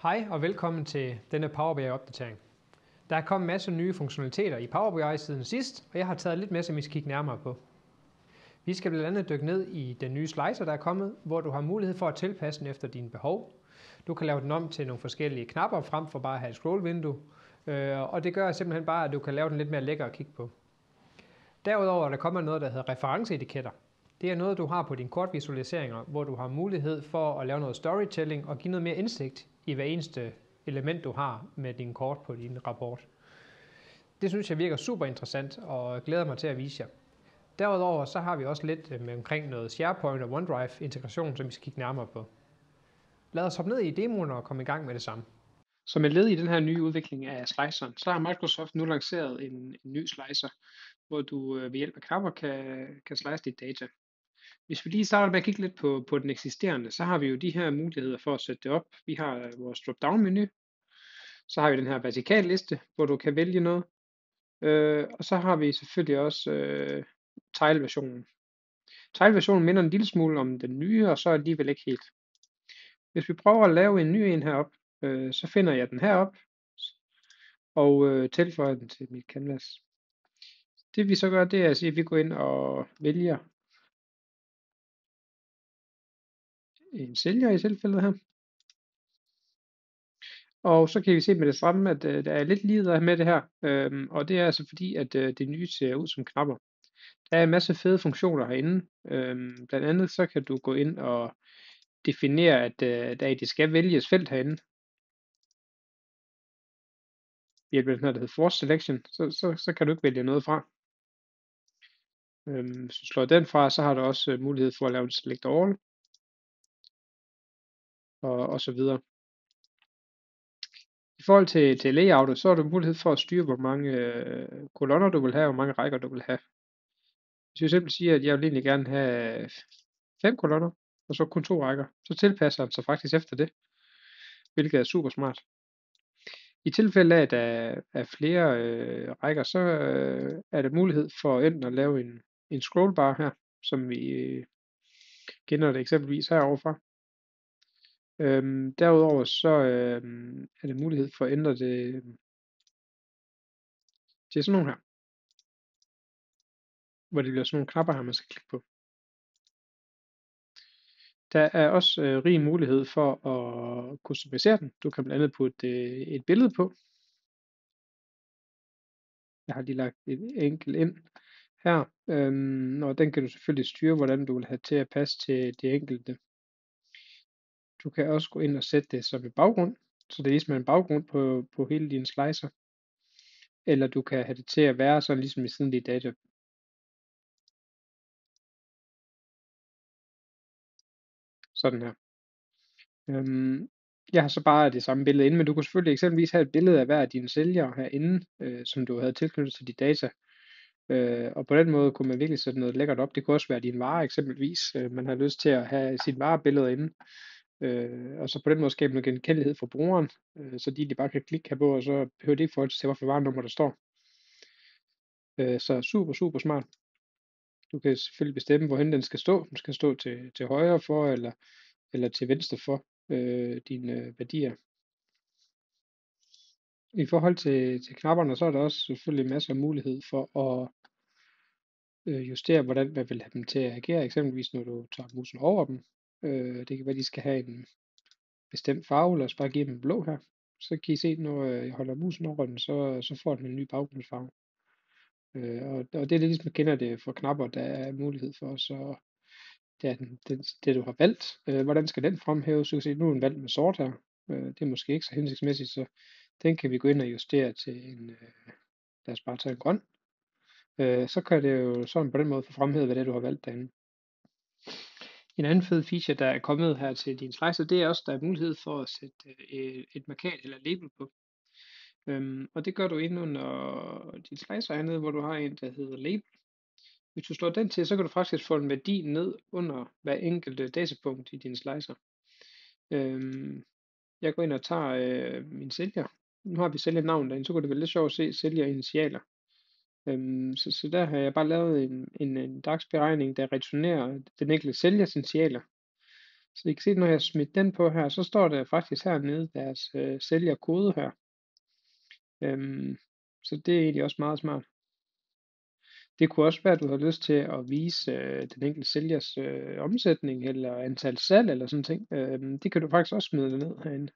Hej og velkommen til denne Power BI-opdatering. Der er kommet en masse nye funktionaliteter i Power BI siden sidst, og jeg har taget lidt med, som I skal kigge nærmere på. Vi skal blandt andet dykke ned i den nye slicer, der er kommet, hvor du har mulighed for at tilpasse den efter dine behov. Du kan lave den om til nogle forskellige knapper, frem for bare at have et scrollvindue, og det gør simpelthen bare, at du kan lave den lidt mere lækker at kigge på. Derudover er der kommet noget, der hedder referenceetiketter. Det er noget, du har på dine kortvisualiseringer, hvor du har mulighed for at lave noget storytelling og give noget mere indsigt i hver eneste element, du har med din kort på din rapport. Det synes jeg virker super interessant og glæder mig til at vise jer. Derudover så har vi også lidt med omkring noget SharePoint og OneDrive integration, som vi skal kigge nærmere på. Lad os hoppe ned i demoen og komme i gang med det samme. Som et led i den her nye udvikling af sliceren, så har Microsoft nu lanceret en ny slicer, hvor du ved hjælp af knapper kan slice dit data. Hvis vi lige starter med at kigge lidt på den eksisterende, så har vi jo de her muligheder for at sætte det op. Vi har vores drop-down menu, så har vi den her vertikal liste, hvor du kan vælge noget, og så har vi selvfølgelig også tile-versionen. Tile-versionen minder en lille smule om den nye, og så alligevel ikke helt. Hvis vi prøver at lave en ny en herop, så finder jeg den herop, og tilføjer den til mit canvas. Det vi så gør, det er at sige, at vi går ind og vælger en sælger i tilfældet her. Og så kan vi se med det samme, at der er lidt ligheder med det her, og det er altså fordi, at det nye ser ud som knapper. Der er en masse fede funktioner herinde. Blandt andet så kan du gå ind og definere, at det skal vælges felt herinde. Ved hjælp af den her, der hedder Force Selection, så kan du ikke vælge noget fra. Hvis du slår den fra, så har du også mulighed for at lave en Select All, og så videre. I forhold til layoutet, så har du mulighed for at styre, hvor mange kolonner du vil have, og hvor mange rækker du vil have. Hvis jeg simpelthen siger, at jeg vil egentlig gerne have 5 kolonner, og så kun 2 rækker, så tilpasser den sig faktisk efter det, hvilket er super smart. I tilfælde af, at der er flere rækker, så er der mulighed for enten at lave en scrollbar her, som vi kender det eksempelvis heroverfra. Derudover så er der mulighed for at ændre det til sådan nogle her, hvor det bliver sådan nogle knapper her, man skal klikke på. Der er også rig mulighed for at customisere den. Du kan blandt andet putte et billede på. Jeg har lige lagt et enkelt ind her, og den kan du selvfølgelig styre, hvordan du vil have til at passe til det enkelte. Du kan også gå ind og sætte det som en baggrund, så det er ligesom en baggrund på hele din slicer. Eller du kan have det til at være sådan ligesom i siden af dit data. Sådan her. Jeg har så bare det samme billede inde, men du kunne selvfølgelig eksempelvis have et billede af hver af dine sælgere herinde, som du havde tilknyttet til dit data. Og på den måde kunne man virkelig sætte noget lækkert op. Det kunne også være dine varer eksempelvis. Man har lyst til at have sine varebilleder inde. Og så på den måde skabe noget genkendelighed for brugeren, så de bare kan klikke her på, og så behøver de ikke forhold til, hvorfor varenummer der står. Så super, super smart. Du kan selvfølgelig bestemme, hvorhen den skal stå. Den skal stå til højre for, eller til venstre for dine værdier. I forhold til knapperne, så er der også selvfølgelig masser af mulighed for at justere, hvordan man vil have dem til at agere. Eksempelvis når du tager musen over dem. Det kan være, de skal have en bestemt farve. Lad os bare give dem en blå her. Så kan I se, når jeg holder musen over den, så får den en ny baggrundsfarve. Og det er det, ligesom man kender det for knapper, der er mulighed for. Så det er det du har valgt. Hvordan skal den fremhæves? Så kan I se, nu er den valgt med sort her. Det er måske ikke så hensigtsmæssigt, så den kan vi gå ind og justere til en, lad os bare tage en grøn. Så kan det jo sådan på den måde få fremhævet, hvad det er, du har valgt derinde. En anden fed feature, der er kommet her til din slicer, det er også, der er mulighed for at sætte et markat eller label på. Og det gør du inde under din slicer hernede, hvor du har en, der hedder label. Hvis du slår den til, så kan du faktisk få en værdi ned under hver enkelt datapunkt i din slicer. Jeg går ind og tager min sælger. Nu har vi sælgernavn derinde, så kunne det være lidt sjovt at se sælgerinitialer. Så der har jeg bare lavet en dagsberegning, der returnerer den enkelte sælgers initialer. Så I kan se, når jeg har smidt den på her, så står der faktisk hernede deres sælgerkode her. Så det er egentlig også meget smart. Det kunne også være, at du har lyst til at vise den enkelte sælgers omsætning eller antal salg eller sådan ting. Det kan du faktisk også smide ned herinde.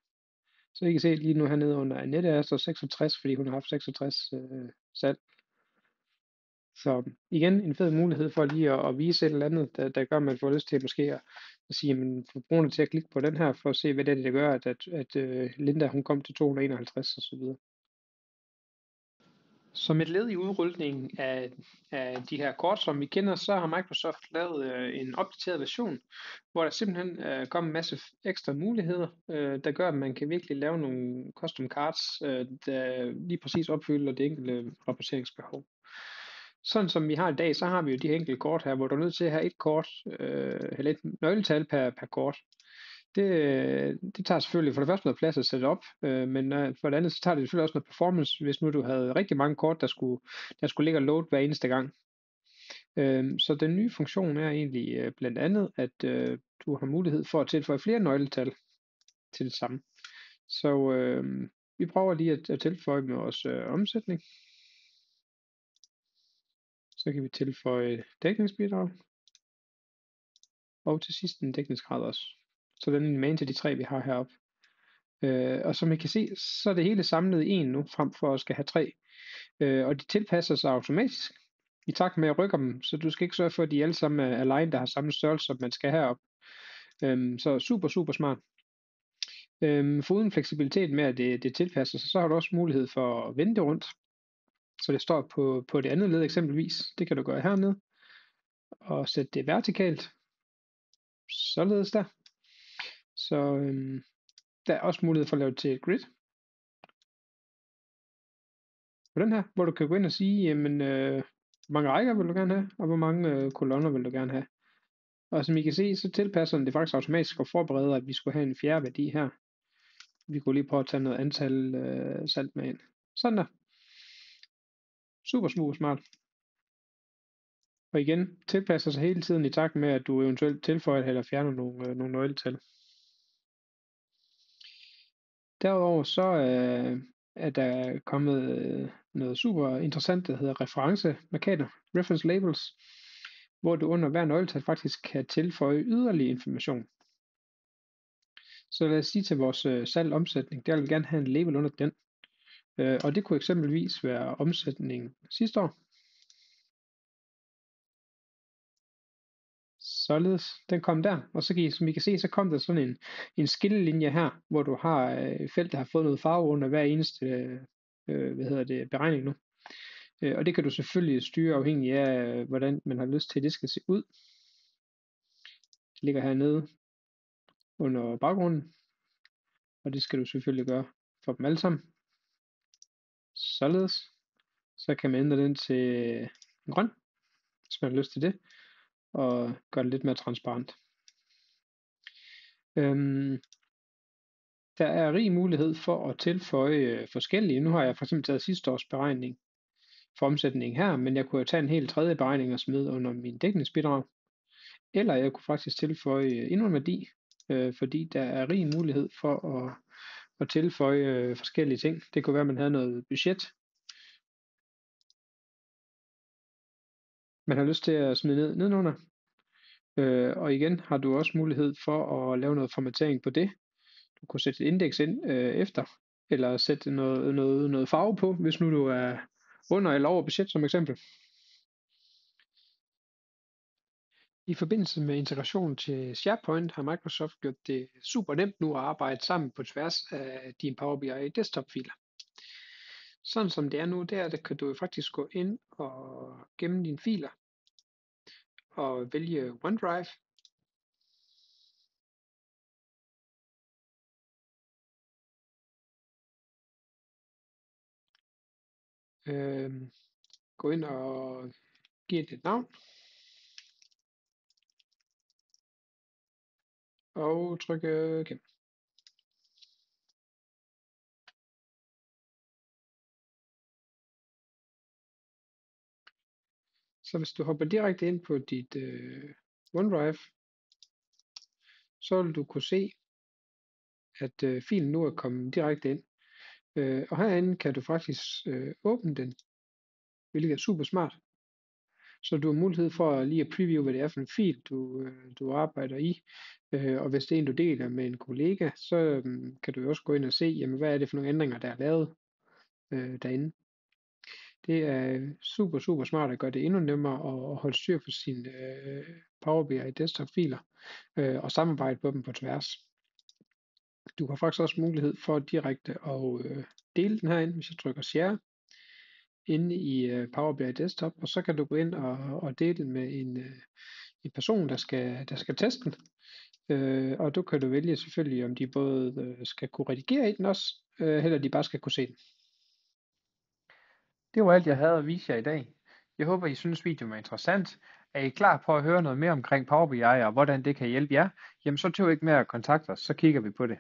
Så I kan se lige nu hernede under Annette er så 66, fordi hun har haft 66 salg. Så igen en fed mulighed for lige at vise et eller andet, der gør, at man får lyst til måske at sige, at få brugerne til at klikke på den her, for at se, hvad det er, der gør, at Linda hun kom til 251 og så videre. Som et led i udrulningen af de her kort, som vi kender, så har Microsoft lavet en opdateret version, hvor der simpelthen kommer en masse ekstra muligheder, der gør, at man kan virkelig lave nogle custom cards, der lige præcis opfylder det enkelte rapporteringsbehov. Sådan som vi har i dag, så har vi jo de her enkelte kort her, hvor du er nødt til at have et kort, eller et nøgletal per kort. Det tager selvfølgelig for det første noget plads at sætte op, men for det andet så tager det selvfølgelig også noget performance, hvis nu du havde rigtig mange kort, der skulle ligge og load hver eneste gang. Så den nye funktion er egentlig blandt andet, at du har mulighed for at tilføje flere nøgletal til det samme. Så vi prøver lige at tilføje med vores omsætning. Så kan vi tilføje dækningsbidrag. Og til sidst en dækningsgrad også. Så den er med til de 3, vi har heroppe. Og som I kan se, så er det hele samlet i en nu, frem for at skal have 3. Og de tilpasser sig automatisk i takt med at rykke dem, så du skal ikke sørge for, at de alle sammen er line, der har samme størrelse, som man skal heroppe. Så super smart. Foruden fleksibilitet med, at det tilpasser sig, så har du også mulighed for at vende det rundt. Så det står på det andet led eksempelvis. Det kan du gøre hernede. Og sætte det vertikalt. Således der. Så der er også mulighed for at lave det til et grid. På den her, hvor du kan gå ind og sige, jamen, hvor mange rækker vil du gerne have, og hvor mange kolonner vil du gerne have. Og som I kan se, så tilpasser den det faktisk automatisk og forbereder, at vi skulle have en fjerde værdi her. Vi kunne lige prøve at tage noget antal salt med ind. Sådan der. Super smart. Og igen, tilpasser sig hele tiden i takt med, at du eventuelt tilføjer eller fjerner nogle nøgletal. Derudover så er der kommet noget super interessant, der hedder referencemarkader, reference labels, hvor du under hver nøgletal faktisk kan tilføje yderligere information. Så lad os sige til vores salg-omsætning, der vil vi gerne have en label under den. Og det kunne eksempelvis være omsætningen sidste år. Således, den kom der, og så som I kan se, så kom der sådan en skillelinje her, hvor du har et felt, der har fået noget farve under hver eneste beregning nu. Og det kan du selvfølgelig styre afhængig af, hvordan man har lyst til, at det skal se ud. Det ligger hernede under baggrunden, og det skal du selvfølgelig gøre for dem alle sammen. Således, så kan man ændre den til grøn, hvis man har lyst til det, og gøre det lidt mere transparent. Der er rig mulighed for at tilføje forskellige. Nu har jeg for eksempel taget sidste års beregning for omsætning her, men jeg kunne jo tage en helt tredje beregning og smide under min dækningsbidrag. Eller jeg kunne faktisk tilføje endnu en værdi, fordi der er rig mulighed for at tilføje forskellige ting. Det kunne være, at man havde noget budget. Man har lyst til at smide nedenunder. Og igen har du også mulighed for at lave noget formatering på det. Du kunne sætte et indeks ind efter, eller sætte noget farve på, hvis nu du er under eller over budget som eksempel. I forbindelse med integration til SharePoint har Microsoft gjort det super nemt nu at arbejde sammen på tværs af dine Power BI desktop-filer. Sådan som det er nu, der kan du faktisk gå ind og gemme dine filer og vælge OneDrive. Gå ind og give det et navn. Og trykke gem. Så hvis du hopper direkte ind på dit OneDrive, så vil du kunne se, at filen nu er kommet direkte ind. Og herinde kan du faktisk åbne den, hvilket er super smart. Så du har mulighed for lige at preview, hvad det er for en fil, du arbejder i. Og hvis det er en, du deler med en kollega, så kan du jo også gå ind og se, jamen, hvad er det for nogle ændringer, der er lavet derinde. Det er super, super smart at gøre det endnu nemmere at holde styr på sine Power BI desktop-filer og samarbejde på dem på tværs. Du har faktisk også mulighed for direkte at dele den herinde, hvis jeg trykker share inde i Power BI Desktop, og så kan du gå ind og dele den med en person, der skal teste den. Og du kan du vælge selvfølgelig, om de både skal kunne redigere i den også, eller de bare skal kunne se den. Det var alt, jeg havde at vise jer i dag. Jeg håber, I synes, videoen var interessant. Er I klar på at høre noget mere omkring Power BI og hvordan det kan hjælpe jer? Jamen så tøv ikke med at kontakte os, så kigger vi på det.